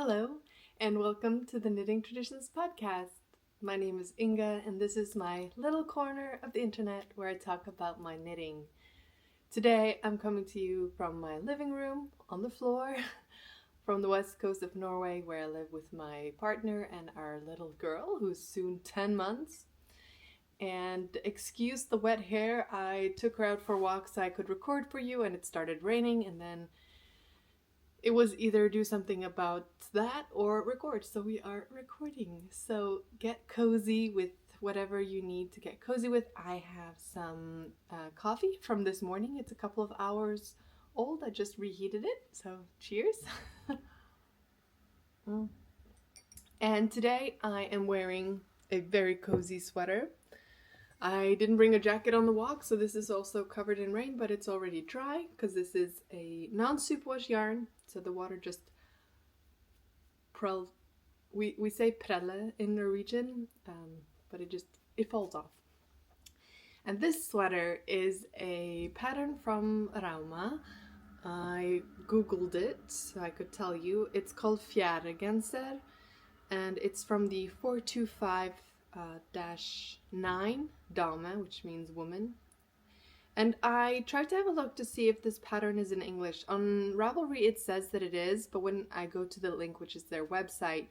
Hello, and welcome to the Knitting Traditions Podcast. My name is Inga, and this is my little corner of the internet where I talk about my knitting. Today, I'm coming to you from my living room on the floor from the west coast of Norway, where I live with my partner and our little girl, who's soon 10 months. And excuse the wet hair, I took her out for a walk so I could record for you, and it started raining, and then it was either do something about that or record, so we are recording. So get cozy with whatever you need to get cozy with. I have some coffee from this morning. It's a couple of hours old. I just reheated it, so cheers. And today I am wearing a very cozy sweater. I didn't bring a jacket on the walk, so this is also covered in rain, but it's already dry because this is a non-superwash yarn, so the water just we say prelle in Norwegian, but it falls off. And this sweater is a pattern from Rauma. I googled it so I could tell you. It's called fjær genser, and it's from the 425-9 dame, which means woman. And I tried to have a look to see if this pattern is in English. On Ravelry it says that it is, but when I go to the link, which is their website,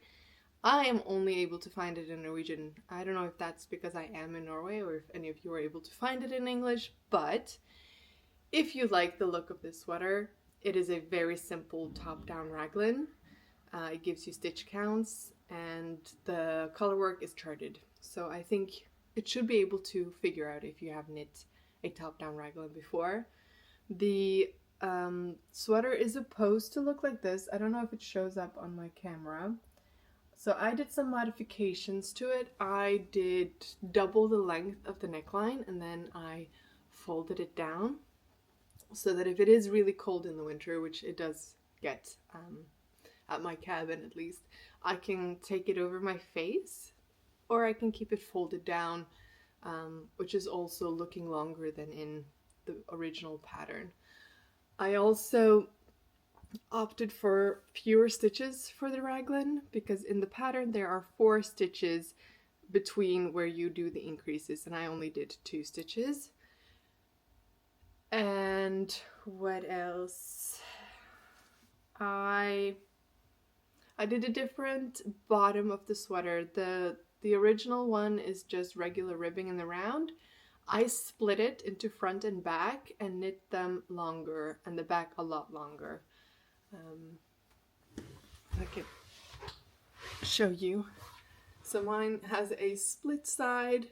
I am only able to find it in Norwegian. I don't know if that's because I am in Norway or if any of you are able to find it in English, but if you like the look of this sweater, it is a very simple top-down raglan. It gives you stitch counts, and the color work is charted. So I think it should be able to figure out if you have knit a top-down raglan before. The sweater is supposed to look like this. I don't know if it shows up on my camera. So I did some modifications to it. I did double the length of the neckline, and then I folded it down so that if it is really cold in the winter, which it does get at my cabin at least, I can take it over my face, or I can keep it folded down, which is also looking longer than in the original pattern. I also opted for fewer stitches for the raglan because in the pattern there are 4 stitches between where you do the increases, and I only did 2 stitches. And what else? I did a different bottom of the sweater. The original one is just regular ribbing in the round. I split it into front and back and knit them longer, and the back a lot longer. I can show you. So mine has a split side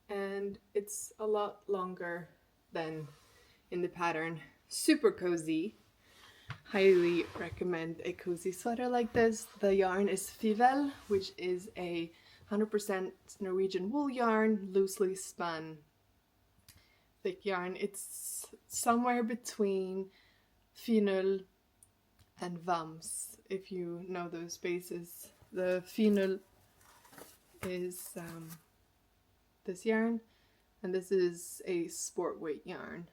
and it's a lot longer than in the pattern. Super cozy. Highly recommend a cozy sweater like this. The yarn is fivel, which is a 100% Norwegian wool yarn, loosely spun thick yarn. It's somewhere between fjenul and vams, if you know those spaces. The fjenul is this yarn, and this is a sport weight yarn.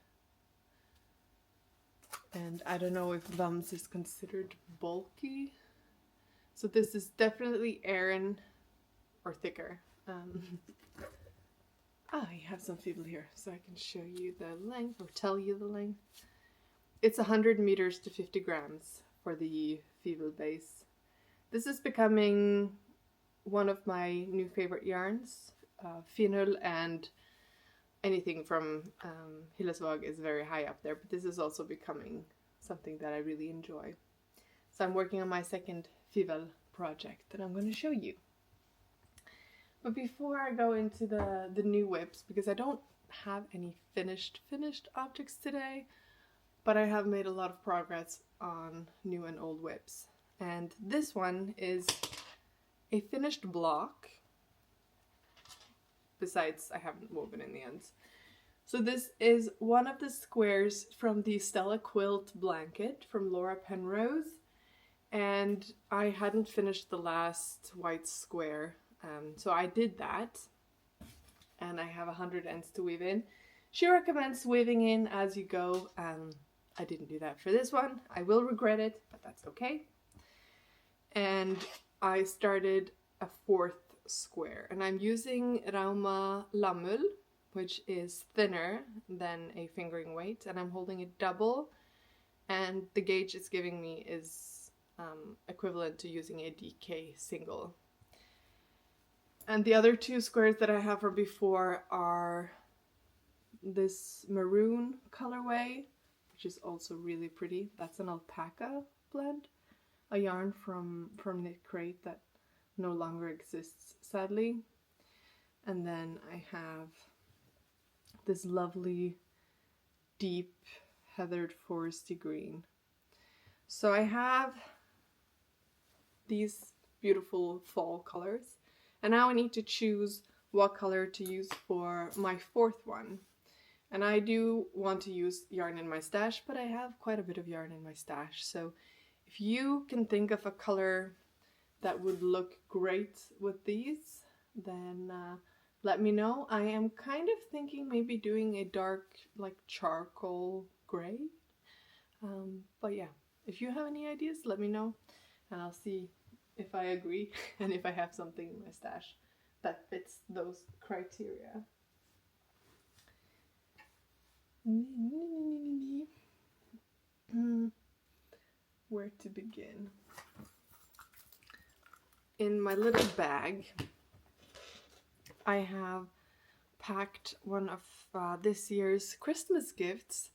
And I don't know if vams is considered bulky. So this is definitely Aran or thicker. I have some fivel here so I can show you the length or tell you the length. It's 100 meters to 50 grams for the fivel base. This is becoming one of my new favorite yarns. Fjenul and anything from Hillesvåg is very high up there, but this is also becoming something that I really enjoy. So I'm working on my second fivel project that I'm going to show you. But before I go into the new whips, because I don't have any finished objects today, but I have made a lot of progress on new and old whips. And this one is a finished block. Besides, I haven't woven in the ends. So this is one of the squares from the Stella quilt blanket from Laura Penrose. And I hadn't finished the last white square. So I did that. And I have 100 ends to weave in. She recommends weaving in as you go. I didn't do that for this one. I will regret it, but that's okay. and I started a 4th square, and I'm using rauma lammull, which is thinner than a fingering weight, and I'm holding it double, and the gauge it's giving me is equivalent to using a DK single. And the other 2 squares that I have from before are this maroon colorway, which is also really pretty. That's an alpaca blend, a yarn from Knit Crate that no longer exists, sadly. And then I have this lovely deep heathered foresty green. So I have these beautiful fall colors, and now I need to choose what color to use for my 4th one. And I do want to use yarn in my stash, but I have quite a bit of yarn in my stash. So if you can think of a color that would look great with these, then let me know. I am kind of thinking maybe doing a dark, like charcoal gray. But yeah, if you have any ideas, let me know, and I'll see if I agree and if I have something in my stash that fits those criteria. Where to begin? In my little bag, I have packed one of this year's Christmas gifts.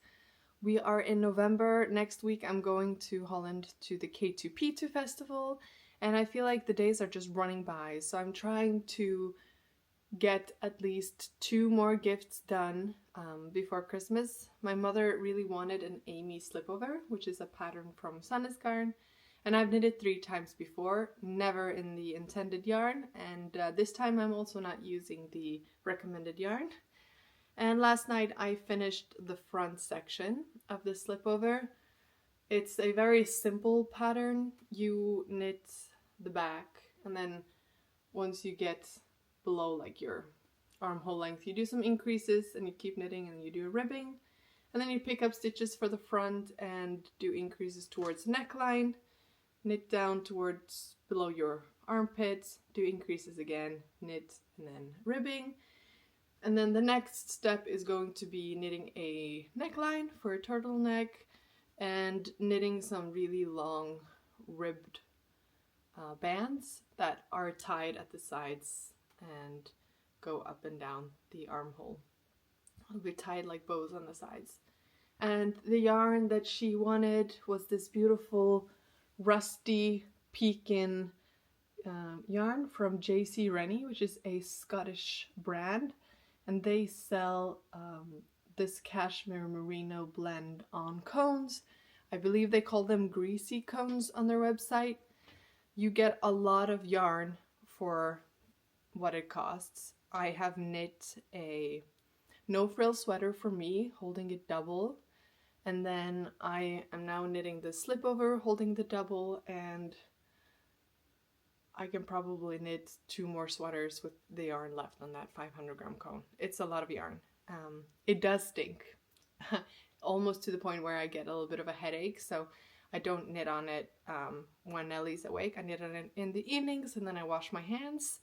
We are in November. Next week I'm going to Holland to the K2P2 festival, and I feel like the days are just running by, so I'm trying to get at least 2 more gifts done before Christmas. My mother really wanted an Amy slipover, which is a pattern from Sandnesgarn, and I've knitted 3 times before, never in the intended yarn, and this time I'm also not using the recommended yarn. And last night I finished the front section of the slipover. It's a very simple pattern. You knit the back, and then once you get below like your armhole length, you do some increases and you keep knitting, and you do a ribbing, and then you pick up stitches for the front and do increases towards the neckline, knit down towards below your armpits, do increases again, knit, and then ribbing. And then the next step is going to be knitting a neckline for a turtleneck and knitting some really long ribbed bands that are tied at the sides and go up and down the armhole. It'll be tied like bows on the sides. And the yarn that she wanted was this beautiful rusty pekin yarn from JC Rennie, which is a Scottish brand, and they sell this cashmere merino blend on cones. I believe they call them greasy cones on their website. You get a lot of yarn for what it costs. I have knit a no frill sweater for me, holding it double, and then I am now knitting the slipover, holding the double, and I can probably knit 2 more sweaters with the yarn left on that 500 gram cone. It's a lot of yarn. It does stink, almost to the point where I get a little bit of a headache, so I don't knit on it when Nellie's awake. I knit on it in the evenings, and then I wash my hands.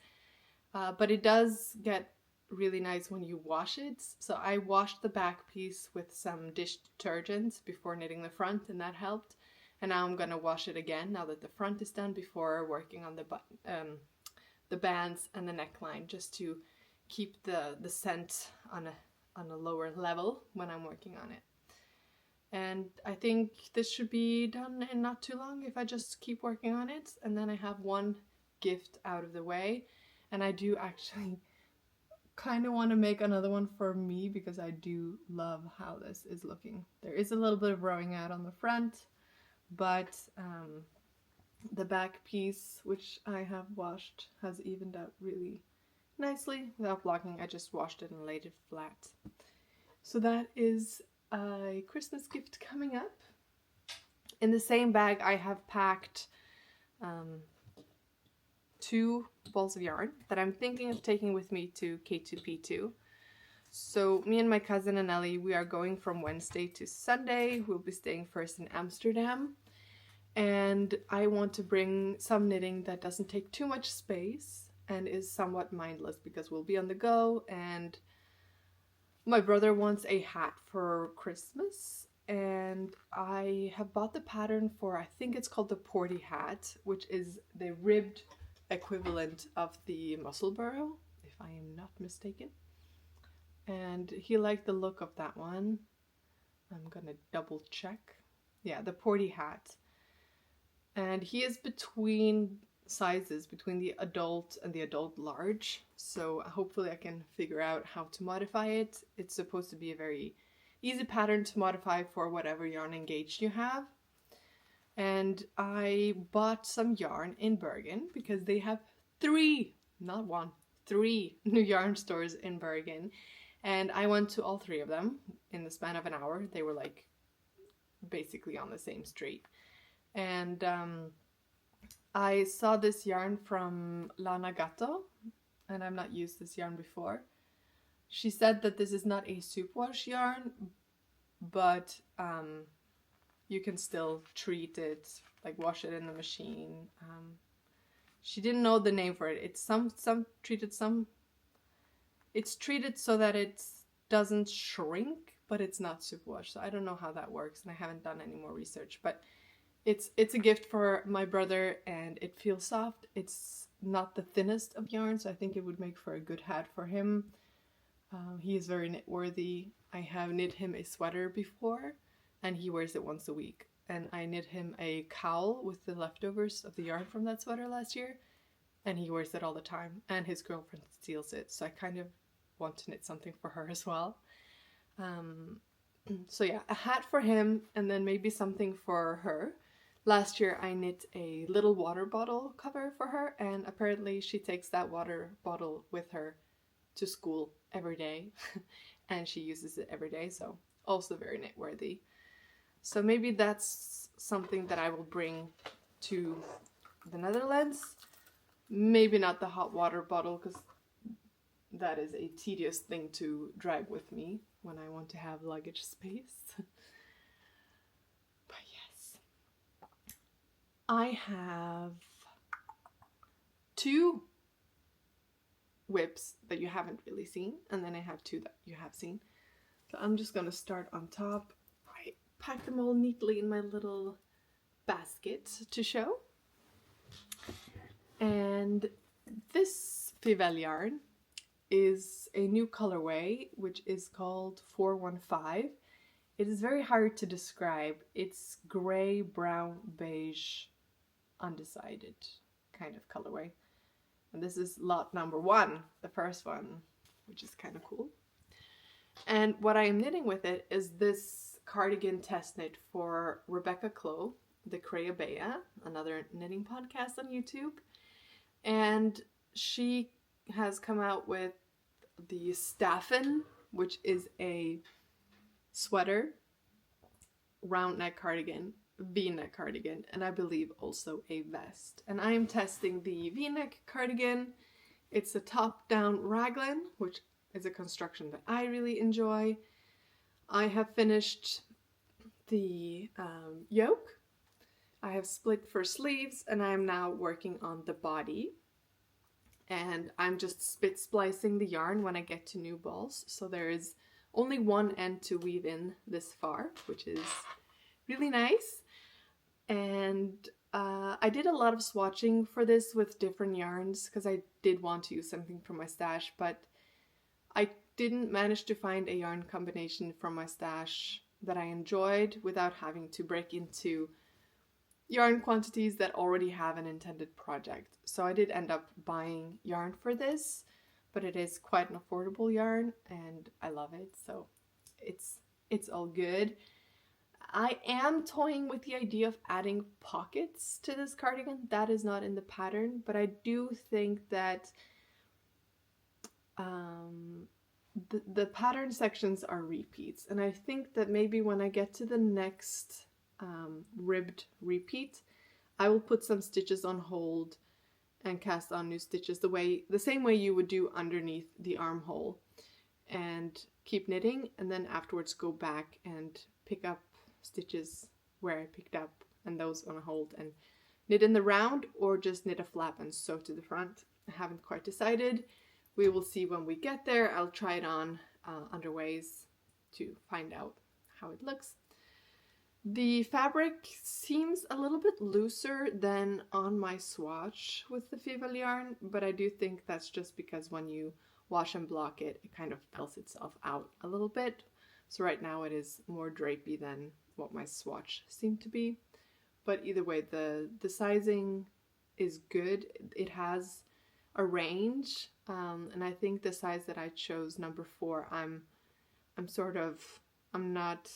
But it does get really nice when you wash it. So I washed the back piece with some dish detergent before knitting the front, and that helped. And now I'm gonna wash it again now that the front is done, before working on the bands and the neckline, just to keep the scent on a lower level when I'm working on it. And I think this should be done in not too long if I just keep working on it, and then I have 1 gift out of the way. And I do actually kind of want to make another one for me, because I do love how this is looking. There is a little bit of rowing out on the front, but the back piece, which I have washed, has evened out really nicely without blocking. I just washed it and laid it flat. So that is a Christmas gift coming up. In the same bag I have packed 2 balls of yarn that I'm thinking of taking with me to K2P2. So me and my cousin and Ellie, we are going from Wednesday to Sunday. We'll be staying first in Amsterdam, And I want to bring some knitting that doesn't take too much space and is somewhat mindless because we'll be on the go. And my brother wants a hat for Christmas, and I have bought the pattern for, I think it's called the Porty hat, which is the ribbed equivalent of the Musselburgh, if I am not mistaken. And he liked the look of that one. I'm gonna double check. Yeah, the Porty hat. And he is between sizes, between the adult and the adult large. So hopefully I can figure out how to modify it. It's supposed to be a very easy pattern to modify for whatever yarn engaged you have. And I bought some yarn in Bergen because they have three new yarn stores in Bergen. And I went to all three of them in the span of an hour. They were like basically on the same street. And I saw this yarn from Laine, and I've not used this yarn before. She said that this is not a superwash yarn, but you can still treat it, like wash it in the machine. She didn't know the name for it. It's it's treated so that it doesn't shrink, but it's not superwash. So I don't know how that works, and I haven't done any more research, but it's a gift for my brother, and it feels soft. It's not the thinnest of yarns, so I think it would make for a good hat for him. He is very knit-worthy. I have knit him a sweater before, and he wears it once a week. And I knit him a cowl with the leftovers of the yarn from that sweater last year, and he wears it all the time, and his girlfriend steals it, so I kind of want to knit something for her as well. So yeah, a hat for him, and then maybe something for her. Last year I knit a little water bottle cover for her, and apparently she takes that water bottle with her to school every day and she uses it every day, so also very knit worthy. So maybe that's something that I will bring to the Netherlands. Maybe not the hot water bottle, because that is a tedious thing to drag with me when I want to have luggage space. But yes, I have 2 whips that you haven't really seen, and then I have 2 that you have seen. So I'm just gonna start on top. I packed them all neatly in my little basket to show. And this fivel yarn is a new colorway, which is called 415. It is very hard to describe. It's gray, brown, beige, undecided kind of colorway. And this is lot number 1, the first one, which is kind of cool. And what I am knitting with it is this cardigan test knit for Rebecca Clow, the Creabea, another knitting podcast on YouTube. And she has come out with the Staffen, which is a sweater, round neck cardigan, V-neck cardigan, and I believe also a vest. And I am testing the V-neck cardigan. It's a top-down raglan, which is a construction that I really enjoy. I have finished the yoke. I have split for sleeves, and I am now working on the body. And I'm just spit splicing the yarn when I get to new balls. So there is only one end to weave in this far, which is really nice. And I did a lot of swatching for this with different yarns because I did want to use something from my stash, but I didn't manage to find a yarn combination from my stash that I enjoyed without having to break into yarn quantities that already have an intended project. So I did end up buying yarn for this, but it is quite an affordable yarn and I love it, so it's all good. I am toying with the idea of adding pockets to this cardigan. That is not in the pattern, but I do think that the pattern sections are repeats, and I think that maybe when I get to the next ribbed repeat, I will put some stitches on hold and cast on new stitches the same way you would do underneath the armhole, and keep knitting, and then afterwards go back and pick up stitches where I picked up and those on hold and knit in the round, or just knit a flap and sew to the front. I haven't quite decided. We will see when we get there. I'll try it on underways to find out how it looks. The fabric seems a little bit looser than on my swatch with the fivel yarn, but I do think that's just because when you wash and block it, it kind of fells itself out a little bit. So right now it is more drapey than what my swatch seemed to be. But either way, the sizing is good. It has a range, and I think the size that I chose, number 4, I'm not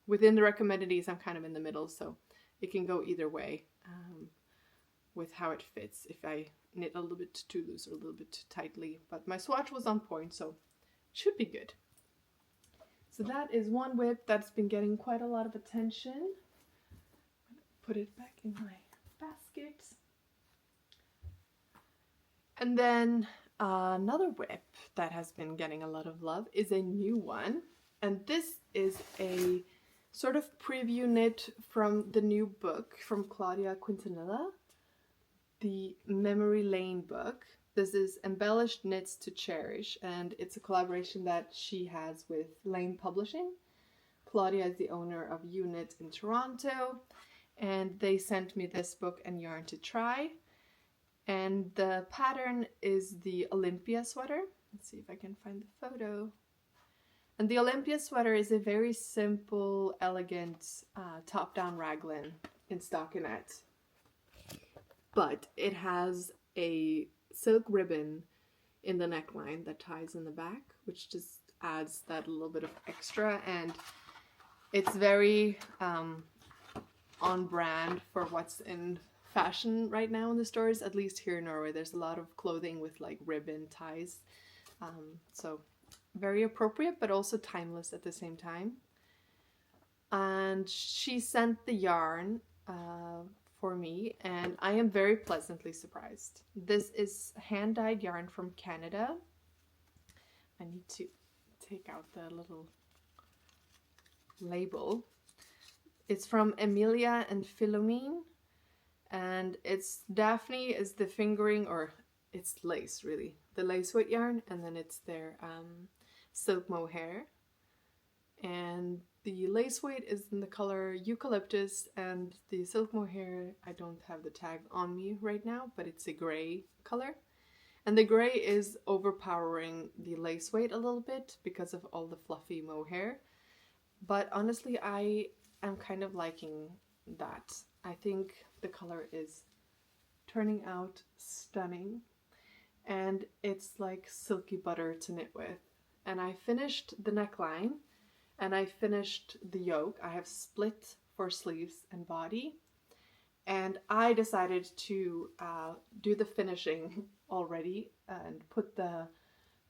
within the recommended. I'm kind of in the middle, so it can go either way with how it fits. If I knit a little bit too loose or a little bit too tightly, but my swatch was on point, so it should be good. So that is one whip that's been getting quite a lot of attention. Put it back in my basket. And then another whip that has been getting a lot of love is a new one. And this is a sort of preview knit from the new book from Claudia Quintanilla, the Memory Lane book. This is Embellished Knits to Cherish, and it's a collaboration that she has with Laine Publishing. Claudia is the owner of Knit in Toronto, and they sent me this book and yarn to try. And the pattern is the Olympia sweater. Let's see if I can find the photo. And the Olympia sweater is a very simple, elegant top-down raglan in stockinette. But it has a silk ribbon in the neckline that ties in the back, which just adds that little bit of extra. And it's very on brand for what's in fashion right now in the stores, at least here in Norway. There's a lot of clothing with like ribbon ties, so very appropriate but also timeless at the same time. And she sent the yarn for me, and I am very pleasantly surprised. This is hand-dyed yarn from Canada. I need to take out the little label. It's from Emilia and Philomene, and it's daphnee is the fingering, or it's lace really, the lace weight yarn, and then it's their silk mohair. And the lace weight is in the color eucalyptus, and the silk mohair, I don't have the tag on me right now, but it's a gray color. And the gray is overpowering the lace weight a little bit because of all the fluffy mohair. But honestly, I am kind of liking that. I think the color is turning out stunning, and it's like silky butter to knit with. And I finished the neckline, and I finished the yoke. I have split for sleeves and body, and I decided to do the finishing already and put the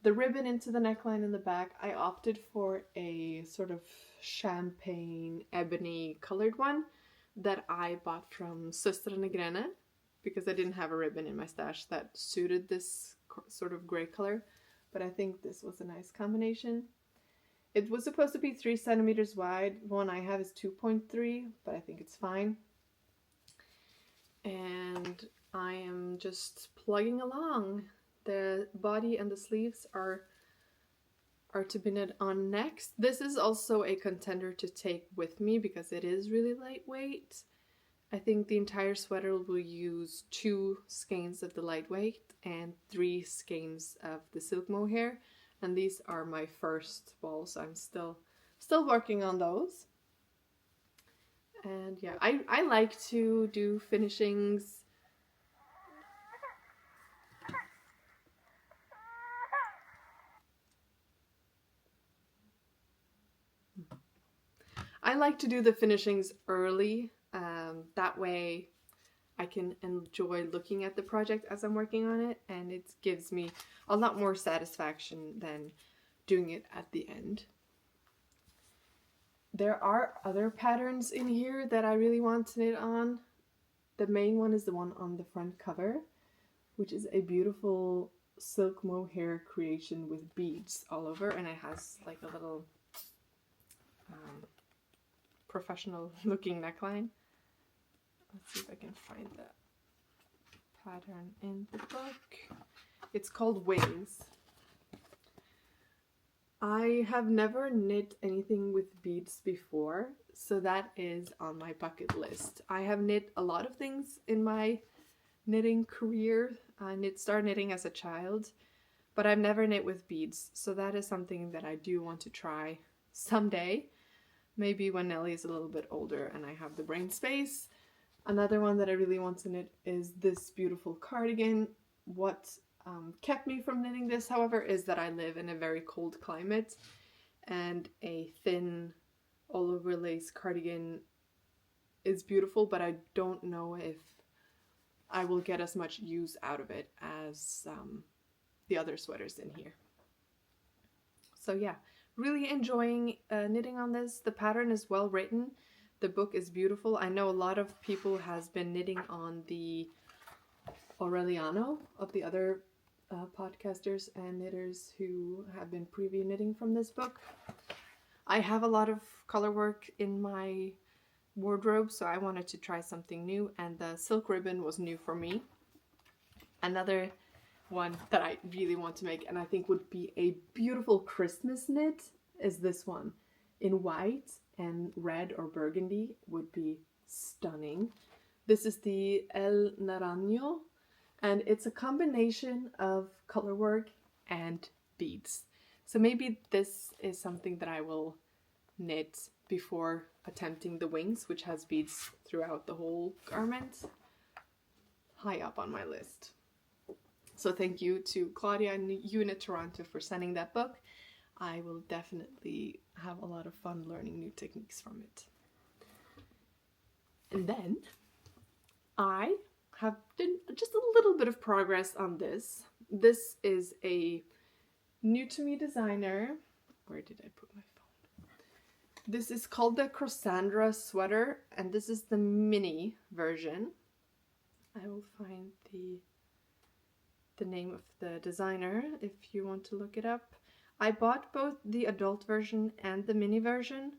ribbon into the neckline in the back. I opted for a sort of champagne ebony colored one that I bought from Søstrene Grene because I didn't have a ribbon in my stash that suited this sort of gray color, but I think this was a nice combination. It was supposed to be 3 centimeters wide. One I have is 2.3, but I think it's fine. And I am just plugging along. The body and the sleeves are to be knit on next. This is also a contender to take with me because it is really lightweight. I think the entire sweater will use 2 skeins of the lightweight and 3 skeins of the silk mohair. And these are my first balls. I'm still working on those. And yeah, I like to do finishings. I like to do the finishings early. That way I can enjoy looking at the project as I'm working on it, and it gives me a lot more satisfaction than doing it at the end. There are other patterns in here that I really want to knit on. The main one is the one on the front cover, which is a beautiful silk mohair creation with beads all over, and it has like a little professional looking neckline. let's see if I can find the pattern in the book. It's called Wings. I have never knit anything with beads before, so that is on my bucket list. I have knit a lot of things in my knitting career. I started knitting as a child, but I've never knit with beads, so that is something that I do want to try someday. Maybe when Nellie is a little bit older and I have the brain space. Another one that I really want to knit is this beautiful cardigan. What kept me from knitting this, however, is that I live in a very cold climate, and a thin all-over lace cardigan is beautiful, but I don't know if I will get as much use out of it as the other sweaters in here. So yeah, really enjoying knitting on this. The pattern is well written. The book is beautiful. I know a lot of people has been knitting on the Aureliano of the other podcasters and knitters who have been preview knitting from this book. I have a lot of color work in my wardrobe, so I wanted to try something new, and the silk ribbon was new for me. Another one that I really want to make, and I think would be a beautiful Christmas knit, is this one. In white and red or burgundy would be stunning. This is the El Naranjo, and it's a combination of color work and beads. So maybe this is something that I will knit before attempting the wings, which has beads throughout the whole garment. High up on my list. So thank you to Claudia and Unit Toronto for sending that book. I will definitely have a lot of fun learning new techniques from it. And then I have done just a little bit of progress on this. This is a new to me designer. Where did I put my phone? This is called the Crossandra sweater, and this is the mini version. I will find the name of the designer if you want to look it up. I bought both the adult version and the mini version,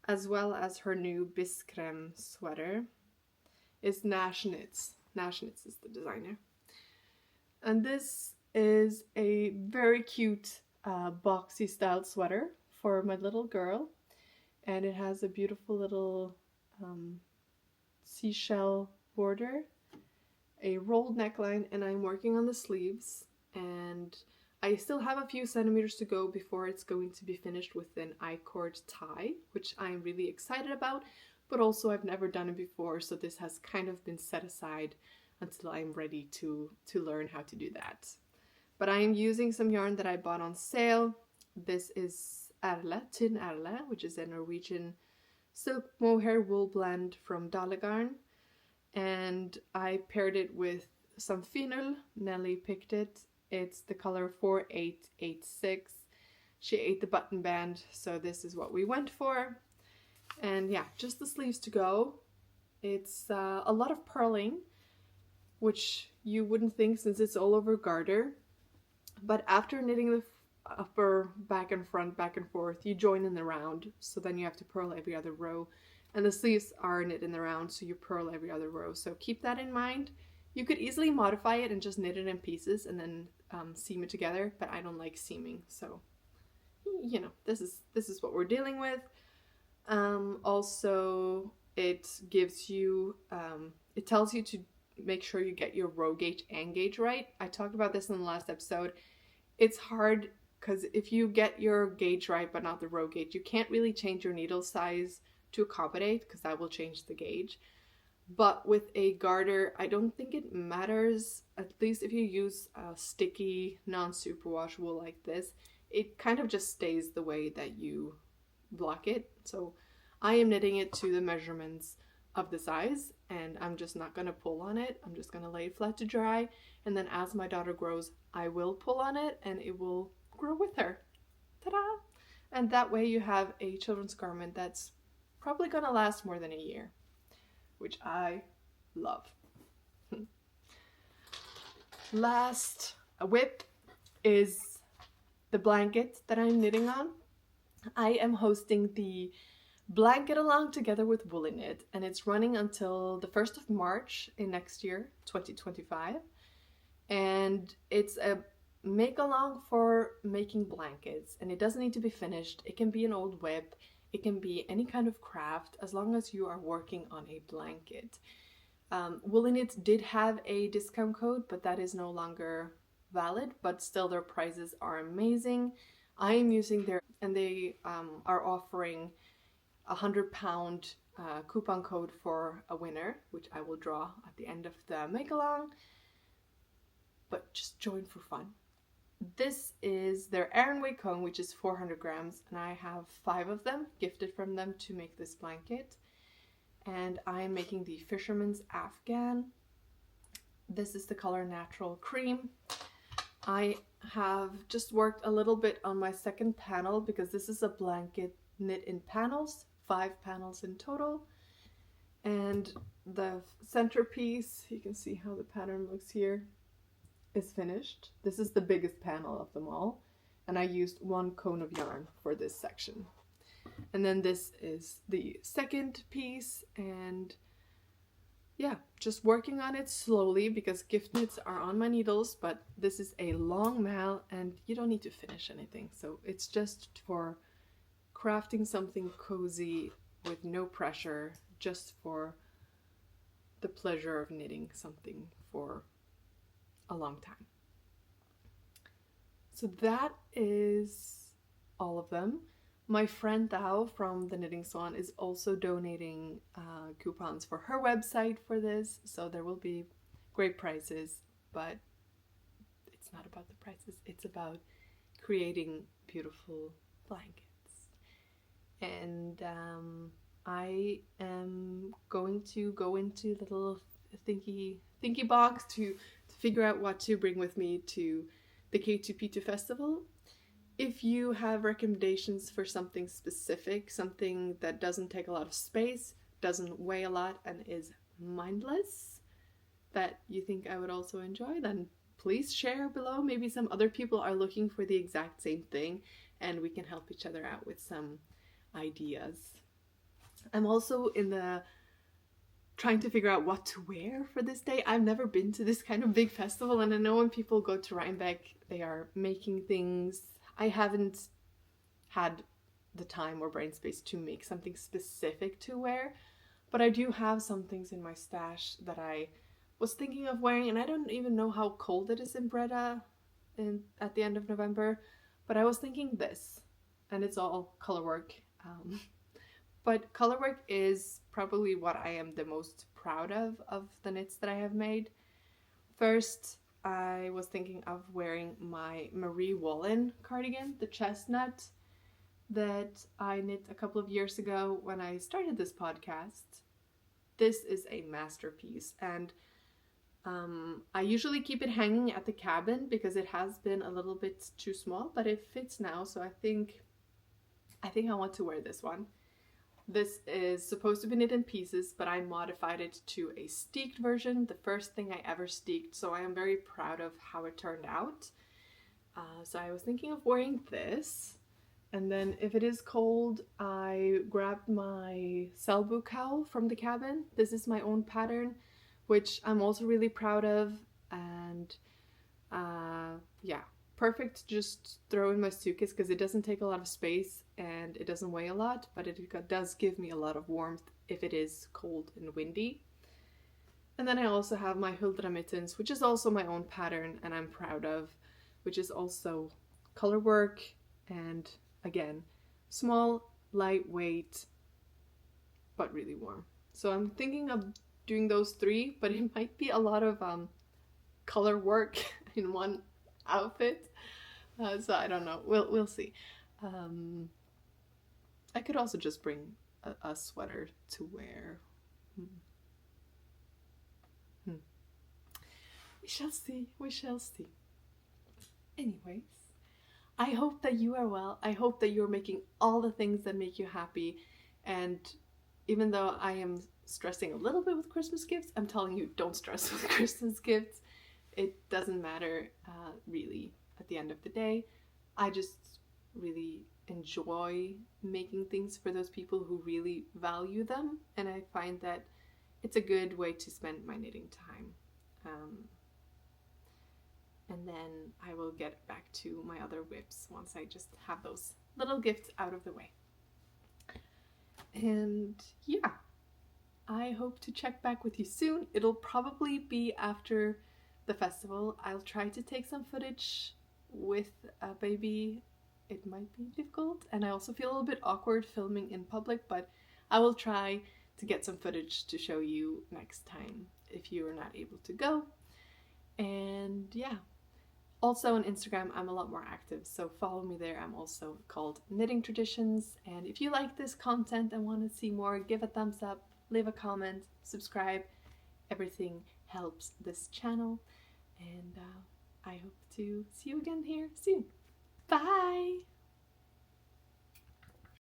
as well as her new Biskrem sweater. It's Nashnitz. Nashnitz is the designer. And this is a very cute boxy styled sweater for my little girl. And it has a beautiful little seashell border, a rolled neckline, and I'm working on the sleeves. And I still have a few centimeters to go before it's going to be finished with an I-cord tie, which I'm really excited about, but also I've never done it before, so this has kind of been set aside until I'm ready to learn how to do that. But I am using some yarn that I bought on sale. This is Erle, Tynn Erle, which is a Norwegian silk mohair wool blend from Dalegarn. And I paired it with some fivel. Nellie picked it. It's the color 4886. She ate the button band, so this is what we went for. And yeah, just the sleeves to go. It's a lot of purling, which you wouldn't think since it's all over garter. But after knitting the upper back and front, back and forth, you join in the round. So then you have to purl every other row. And the sleeves are knit in the round, so you purl every other row. So keep that in mind. You could easily modify it and just knit it in pieces and then seam it together, but I don't like seaming, so you know, this is what we're dealing with. Also, it gives you, it tells you to make sure you get your row gauge and gauge right. I talked about this in the last episode. It's hard because if you get your gauge right but not the row gauge, you can't really change your needle size to accommodate because that will change the gauge. But with a garter, I don't think it matters, at least if you use a sticky, non-superwash wool like this, it kind of just stays the way that you block it. So I am knitting it to the measurements of the size, and I'm just not going to pull on it. I'm just going to lay it flat to dry, and then as my daughter grows, I will pull on it, and it will grow with her. Ta-da! And that way you have a children's garment that's probably going to last more than a year, which I love. Last whip is the blanket that I'm knitting on. I am hosting the Blanketalong together with Woolly Knit, and it's running until the 1st of March in next year, 2025. And it's a make-along for making blankets, and it doesn't need to be finished. It can be an old whip, it can be any kind of craft, as long as you are working on a blanket. Woolly Knit did have a discount code, but that is no longer valid, but still their prices are amazing. I am using their, and they are offering £100 coupon code for a winner, which I will draw at the end of the make-along, but just join for fun. This is their Aran weight cone, which is 400 grams, and I have 5 of them gifted from them to make this blanket. And I am making the Fisherman's Afghan. This is the color Natural Cream. I have just worked a little bit on my second panel because this is a blanket knit in panels, 5 panels in total. And the centerpiece, you can see how the pattern looks here, is finished. This is the biggest panel of them all, and I used 1 cone of yarn for this section. And then this is the second piece, and yeah, just working on it slowly because gift knits are on my needles, but this is a long mal and you don't need to finish anything. So it's just for crafting something cozy with no pressure, just for the pleasure of knitting something for a long time. So that is all of them. My friend Thao from the Knitting Swan is also donating coupons for her website for this, so there will be great prices, but it's not about the prices, it's about creating beautiful blankets. And I am going to go into the little thinky box to figure out what to bring with me to the K2P2 festival. If you have recommendations for something specific, something that doesn't take a lot of space, doesn't weigh a lot, and is mindless, that you think I would also enjoy, then please share below. Maybe some other people are looking for the exact same thing and we can help each other out with some ideas. I'm also in the trying to figure out what to wear for this day. I've never been to this kind of big festival, and I know when people go to Rhinebeck, they are making things. I haven't had the time or brain space to make something specific to wear, but I do have some things in my stash that I was thinking of wearing, and I don't even know how cold it is in Breda at the end of November, but I was thinking this, and it's all color work. But color work is probably what I am the most proud of the knits that I have made. First, I was thinking of wearing my Marie Wallin cardigan, the chestnut, that I knit a couple of years ago when I started this podcast. This is a masterpiece, and I usually keep it hanging at the cabin because it has been a little bit too small, but it fits now, so I think I want to wear this one. This is supposed to be knit in pieces, but I modified it to a steeked version, the first thing I ever steeked, so I am very proud of how it turned out. So I was thinking of wearing this, and then if it is cold, I grabbed my Selbu cowl from the cabin. This is my own pattern, which I'm also really proud of, and yeah, perfect to just throw in my suitcase because it doesn't take a lot of space and it doesn't weigh a lot, but it does give me a lot of warmth if it is cold and windy. And then I also have my Huldra mittens, which is also my own pattern and I'm proud of, which is also color work and again, small, lightweight, but really warm. So I'm thinking of doing those 3, but it might be a lot of color work in one outfit, so I don't know. We'll see. I could also just bring a sweater to wear. We shall see. We shall see. Anyways, I hope that you are well. I hope that you're making all the things that make you happy. And even though I am stressing a little bit with Christmas gifts, I'm telling you, don't stress with Christmas gifts. It doesn't matter really at the end of the day. I just really enjoy making things for those people who really value them, and I find that it's a good way to spend my knitting time. And then I will get back to my other whips once I just have those little gifts out of the way. And yeah, I hope to check back with you soon. It'll probably be after the festival. I'll try to take some footage with a baby. It might be difficult, and I also feel a little bit awkward filming in public, but I will try to get some footage to show you next time if you are not able to go. And yeah, also on Instagram I'm a lot more active, so follow me there. I'm also called Knitting Traditions, and if you like this content and want to see more, give a thumbs up, leave a comment, subscribe. Everything helps this channel, and I hope to see you again here soon. Bye!